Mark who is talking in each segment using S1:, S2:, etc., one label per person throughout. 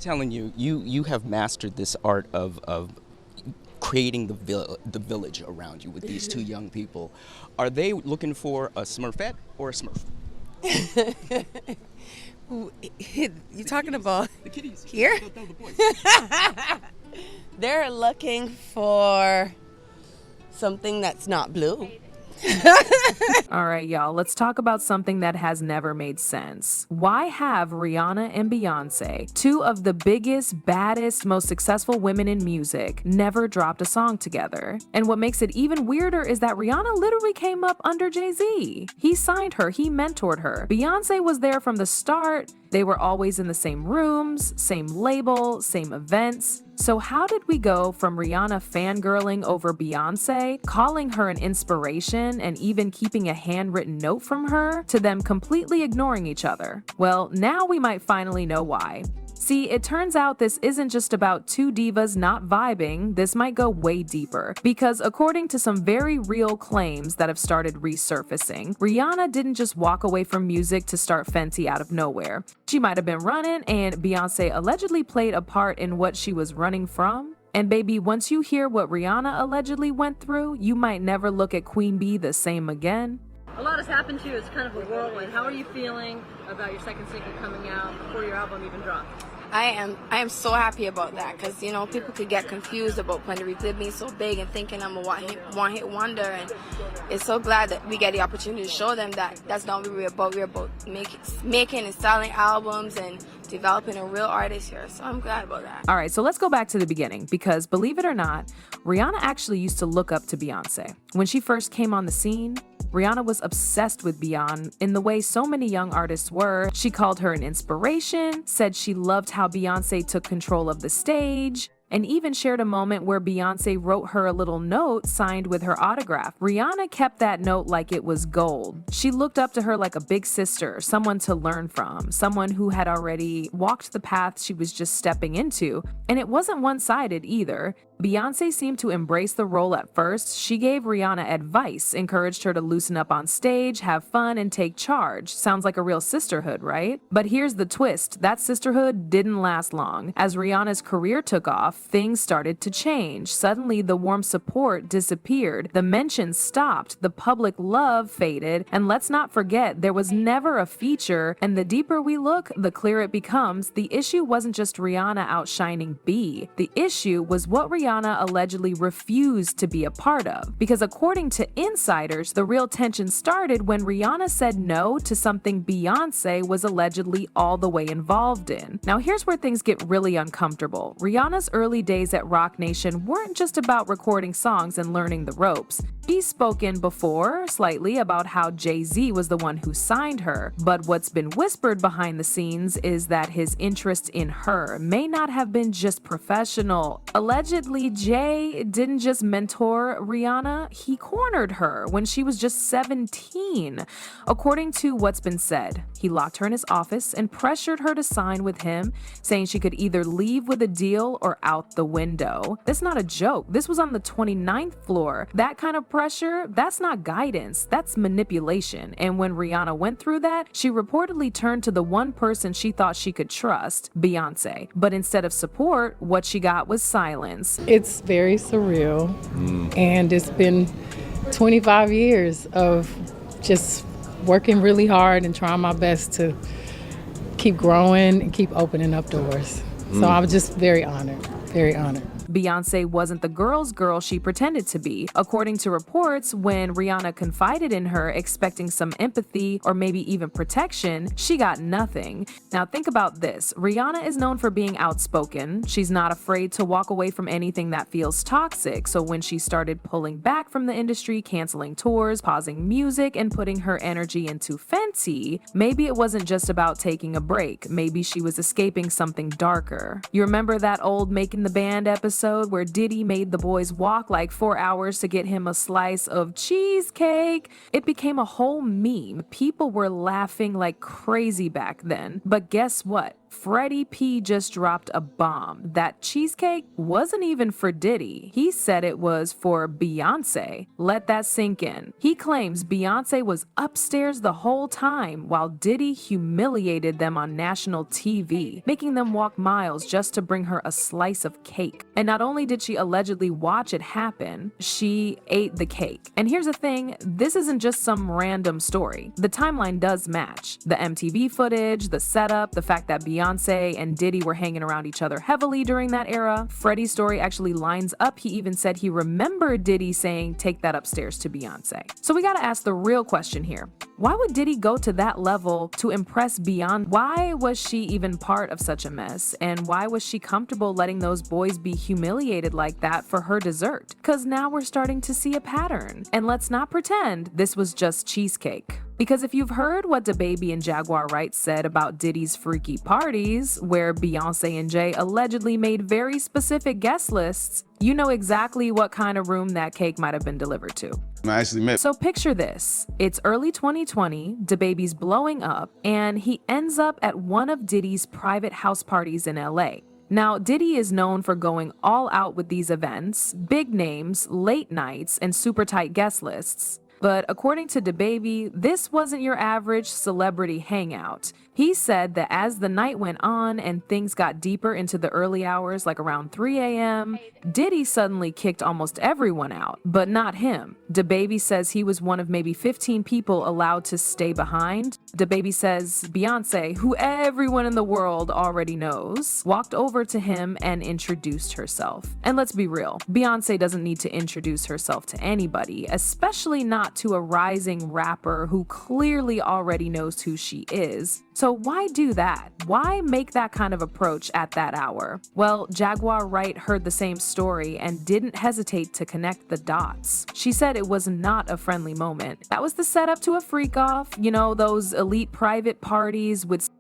S1: telling you, you have mastered this art of creating the village around you with these two young people. Are they looking for a Smurfette or a Smurf?
S2: You talking about
S1: the kitties
S2: here?
S1: The boys.
S2: They're looking for something that's not blue.
S3: All right, y'all, let's talk about something that has never made sense. Why have Rihanna and Beyonce, two of the biggest, baddest, most successful women in music, never dropped a song together? And what makes it even weirder is that Rihanna literally came up under Jay-Z. He signed her, he mentored her. Beyonce was there from the start. They were always in the same rooms, same label, same events. So how did we go from Rihanna fangirling over Beyonce, calling her an inspiration, and even keeping a handwritten note from her, to them completely ignoring each other? Well, now we might finally know why. See, it turns out this isn't just about two divas not vibing. This might go way deeper, because according to some very real claims that have started resurfacing, Rihanna didn't just walk away from music to start Fenty out of nowhere. She might have been running, and Beyonce allegedly played a part in what she was running from. And baby, once you hear what Rihanna allegedly went through, you might never look at Queen Bee the same again.
S4: A lot has happened to you. It's kind of a whirlwind. How are you feeling about your second single coming out before your album even drops?
S5: I am so happy about that, because you know, people could get confused about Puerto Rico being so big and thinking I'm a one-hit wonder, and it's so glad that we get the opportunity to show them that that's not what we're about. We're about making and selling albums and developing a real artist here, so I'm glad about that.
S3: All right, so let's go back to the beginning, because believe it or not, Rihanna actually used to look up to Beyonce. When she first came on the scene, Rihanna was obsessed with Beyonce in the way so many young artists were. She called her an inspiration, said she loved how Beyonce took control of the stage, and even shared a moment where Beyonce wrote her a little note signed with her autograph. Rihanna kept that note like it was gold. She looked up to her like a big sister, someone to learn from, someone who had already walked the path she was just stepping into. And it wasn't one-sided either. Beyonce seemed to embrace the role at first. She gave Rihanna advice, encouraged her to loosen up on stage, have fun, and take charge. Sounds like a real sisterhood, right? But here's the twist. That sisterhood didn't last long. As Rihanna's career took off, things started to change. Suddenly, the warm support disappeared. The mentions stopped. The public love faded. And let's not forget, there was never a feature. And the deeper we look, the clearer it becomes. The issue wasn't just Rihanna outshining B. The issue was what Rihanna allegedly refused to be a part of. Because according to insiders, the real tension started when Rihanna said no to something Beyonce was allegedly all the way involved in. Now here's where things get really uncomfortable. Rihanna's early days at Roc Nation weren't just about recording songs and learning the ropes. She's spoken before, slightly, about how Jay-Z was the one who signed her, but what's been whispered behind the scenes is that his interest in her may not have been just professional. Allegedly, Jay didn't just mentor Rihanna, he cornered her when she was just 17. According to what's been said, he locked her in his office and pressured her to sign with him, saying she could either leave with a deal or out the window. That's not a joke. This was on the 29th floor. That kind of pressure, that's not guidance, that's manipulation. And when Rihanna went through that, she reportedly turned to the one person she thought she could trust, Beyonce. But instead of support, what she got was silence.
S6: It's very surreal, and it's been 25 years of just working really hard and trying my best to keep growing and keep opening up doors. So I'm just very honored, very honored.
S3: Beyonce wasn't the girl's girl she pretended to be. According to reports, when Rihanna confided in her expecting some empathy or maybe even protection, she got nothing. Now think about this. Rihanna is known for being outspoken. She's not afraid to walk away from anything that feels toxic. So when she started pulling back from the industry, canceling tours, pausing music, and putting her energy into Fenty, maybe it wasn't just about taking a break. Maybe she was escaping something darker. You remember that old Making the Band episode episode where Diddy made the boys walk like 4 hours to get him a slice of cheesecake. It became a whole meme. People were laughing like crazy back then. But guess what? Freddie P just dropped a bomb. That cheesecake wasn't even for Diddy. He said it was for Beyonce. Let that sink in. He claims Beyonce was upstairs the whole time while Diddy humiliated them on national TV, making them walk miles just to bring her a slice of cake. And not only did she allegedly watch it happen, she ate the cake. And here's the thing, this isn't just some random story. The timeline does match. The MTV footage, the setup, the fact that Beyonce and Diddy were hanging around each other heavily during that era. Freddie's story actually lines up. He even said he remembered Diddy saying, "Take that upstairs to Beyonce." So we gotta ask the real question here. Why would Diddy go to that level to impress Beyonce? Why was she even part of such a mess? And why was she comfortable letting those boys be humiliated like that for her dessert? Because now we're starting to see a pattern. And let's not pretend this was just cheesecake. Because if you've heard what DaBaby and Jaguar Wright said about Diddy's freaky parties, where Beyonce and Jay allegedly made very specific guest lists, you know exactly what kind of room that cake might have been delivered to. So picture this. It's early 2020, DaBaby's blowing up, and he ends up at one of Diddy's private house parties in LA. Now, Diddy is known for going all out with these events, big names, late nights, and super tight guest lists. But according to DaBaby, this wasn't your average celebrity hangout. He said that as the night went on and things got deeper into the early hours, like around 3 a.m., Diddy suddenly kicked almost everyone out, but not him. DaBaby says he was one of maybe 15 people allowed to stay behind. DaBaby says Beyonce, who everyone in the world already knows, walked over to him and introduced herself. And let's be real, Beyonce doesn't need to introduce herself to anybody, especially not to a rising rapper who clearly already knows who she is. So why do that? Why make that kind of approach at that hour? Well, Jaguar Wright heard the same story and didn't hesitate to connect the dots. She said it was not a friendly moment. That was the setup to a freak-off, you know, those elite private parties with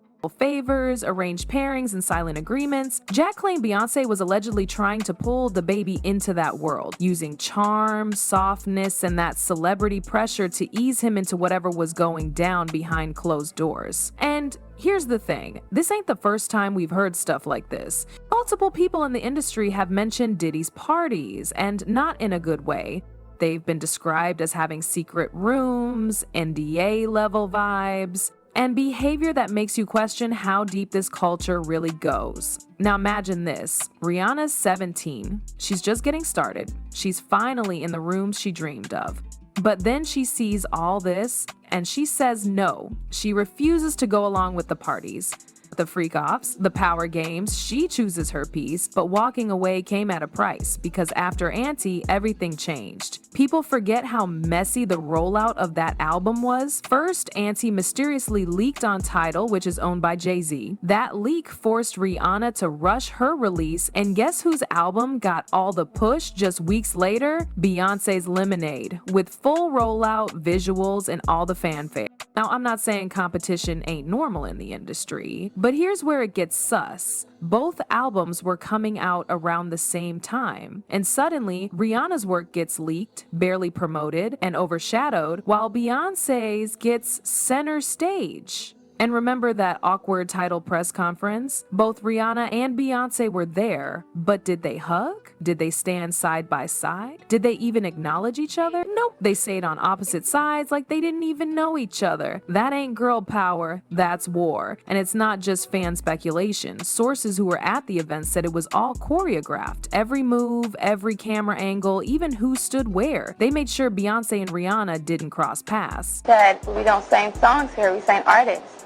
S3: favors, arranged pairings, and silent agreements. Jack claimed Beyonce was allegedly trying to pull DaBaby into that world, using charm, softness, and that celebrity pressure to ease him into whatever was going down behind closed doors. And here's the thing, this ain't the first time we've heard stuff like this. Multiple people in the industry have mentioned Diddy's parties, and not in a good way. They've been described as having secret rooms, NDA level vibes, and behavior that makes you question how deep this culture really goes. Now imagine this, Rihanna's 17, she's just getting started, she's finally in the room she dreamed of. But then she sees all this, and she says no, she refuses to go along with the parties. The freak-offs, the power games, she chooses her piece, but walking away came at a price because after Auntie, everything changed. People forget how messy the rollout of that album was. First, Auntie mysteriously leaked on Tidal, which is owned by Jay-Z. That leak forced Rihanna to rush her release, and guess whose album got all the push just weeks later? Beyonce's Lemonade, with full rollout, visuals, and all the fanfare. Now, I'm not saying competition ain't normal in the industry, but here's where it gets sus. Both albums were coming out around the same time, and suddenly Rihanna's work gets leaked, barely promoted, and overshadowed, while Beyonce's gets center stage. And remember that awkward Tidal press conference? Both Rihanna and Beyonce were there, but did they hug? Did they stand side by side? Did they even acknowledge each other? Nope, they stayed on opposite sides like they didn't even know each other. That ain't girl power, that's war. And it's not just fan speculation. Sources who were at the event said it was all choreographed. Every move, every camera angle, even who stood where. They made sure Beyonce and Rihanna didn't cross paths.
S5: Said, we don't sing songs here, we sing artists.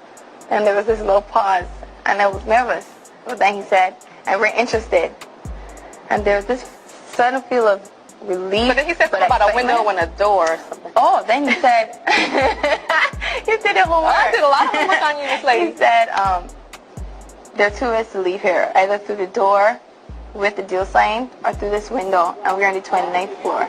S5: And there was this little pause, and I was nervous. But then he said, and we're interested. And there was this sudden feel of relief. But then he said something about a window and a door or something. Oh, then he said, he did it one more. I did a lot of homework on you, Miss Lady. He said, there are two ways to leave here, either through the door with the deal signed or through this window, and we're on the 29th floor.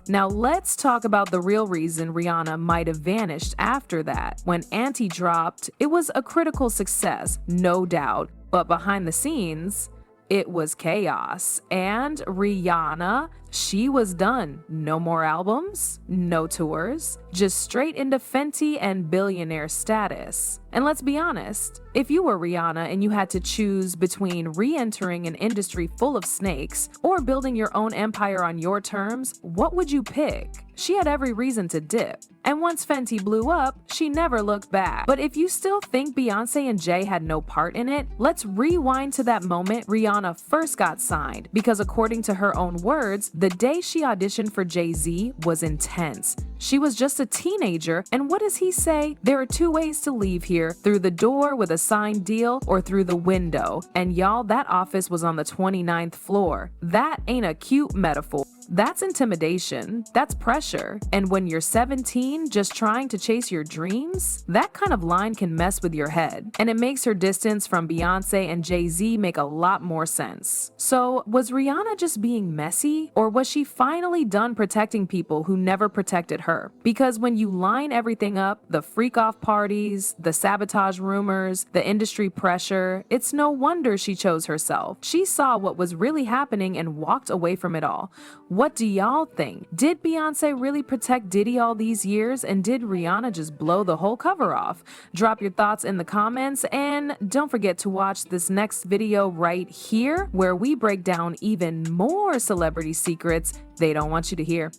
S3: Now let's talk about the real reason Rihanna might have vanished after that. When Auntie dropped, it was a critical success, no doubt, but behind the scenes, it was chaos. And Rihanna, she was done. No more albums, no tours, just straight into Fenty and billionaire status. And let's be honest, if you were Rihanna and you had to choose between re-entering an industry full of snakes or building your own empire on your terms, what would you pick? She had every reason to dip. And once Fenty blew up, she never looked back. But if you still think Beyonce and Jay had no part in it, let's rewind to that moment Rihanna first got signed, because according to her own words, the day she auditioned for Jay-Z was intense. She was just a teenager, and what does he say? There are two ways to leave here, through the door with a signed deal or through the window. And y'all, that office was on the 29th floor. That ain't a cute metaphor. That's intimidation. That's pressure. And when you're 17, just trying to chase your dreams, that kind of line can mess with your head. And it makes her distance from Beyonce and Jay-Z make a lot more sense. So, was Rihanna just being messy? Or was she finally done protecting people who never protected her? Because when you line everything up, the freak-off parties, the sabotage rumors, the industry pressure, it's no wonder she chose herself. She saw what was really happening and walked away from it all. What do y'all think? Did Beyonce really protect Diddy all these years, and did Rihanna just blow the whole cover off? Drop your thoughts in the comments, and don't forget to watch this next video right here, where we break down even more celebrity secrets they don't want you to hear.